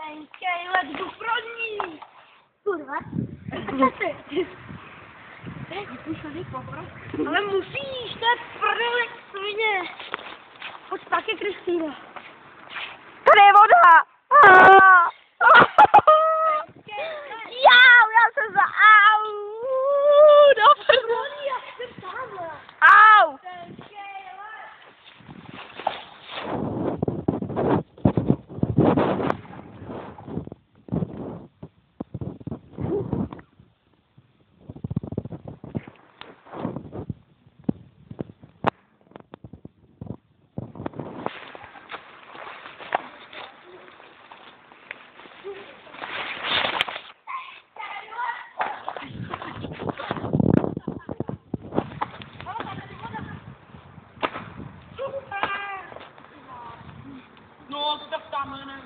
Tenkej, let's go pro ní. Kurva. Ale musíš, to je prdel jak svině. Pojď taky, Kristýna. Tady je voda! Jau, já jsem za... Au! Au! No, to tak tam, ne?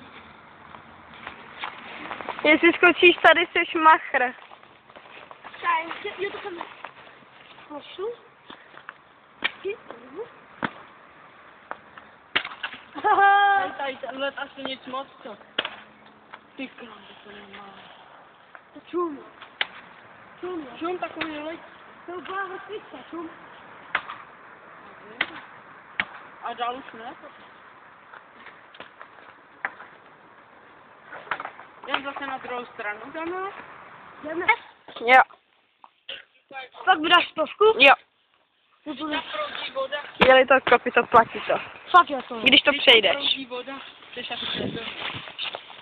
Jestli skočíš tady, jsi machr. Jo, to tam pošlu. Tady ten let asi nic moc, co? Ty krám, to nemá. To čum. Čum takový let. To byla vrstvička, čum. A dál už ne? Jdem zase na druhou stranu, dáme? Jdeme. Jo, Pak mi dáš stovku? jo. Proudí voda. Je-li to kopy, to platí to. Fakt je to. Když to přejdeš. Proudí voda. Chceš, jak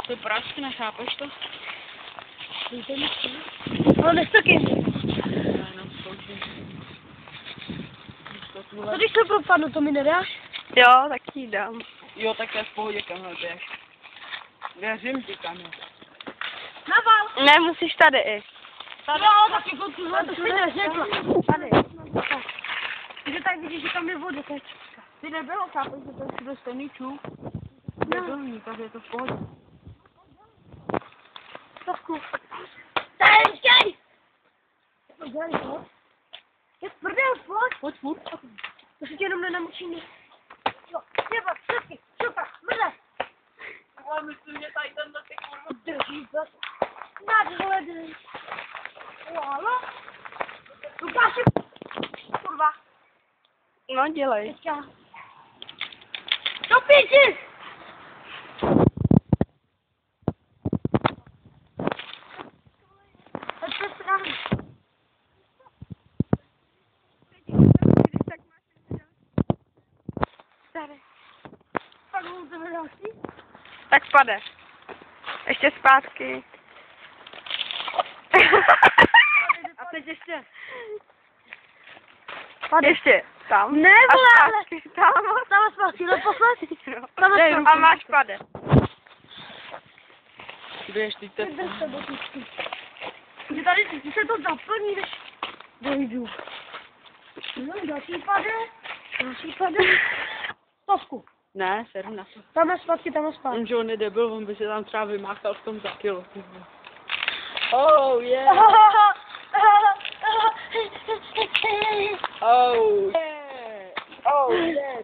to praskne, chápeš to? No, nestoky. Já jenom zkouším. Co když to propadnu, to mi nedáš? Jo, tak jí dám. Jo, tak je v pohodě, Kamil, běž. Věřím ti, Kamil. Naval. Ne, musíš tady i. Tady. Jo, tak jako tuhle, to si neřekla. Tady. Že tak vidíš, že tam je voda, to je číska. Ty nebylo, chápeš, že to je všude stejný čůl? Nebyl, takže je to v pohodě. Stovku. Tenkej! Je prdel, pojď. Pojď furt. To se tě jenom nenamučíme. Jo, těba, všetky, super, mrde. Ale myslím, že tady tenhle ty kurva. Drží zas. Nadhledej. Halo? Lukáši. Kurva. No, dělej. Teďka. Do píči! Pojďte se nám. Tady. Pak můžeme další. Tak pade. Ještě zpátky. A teď ještě. Ještě tam. Ne, A vole, ale... zpátky tam. Tam zpátky, naposled. No. Tam Dej zpátky. A máš pade. Běž, ty te... Vydrž se botičky. Že tady se to zaplní, než dojdu. No, další pade. Stovku. Ne, seru na to. Tam je zpátky, tam je zpátky. On, že on je debil, on by se tam třeba vymáchal v tom za kilo. Oh, yeah. Oh, yeah. Oh, yeah.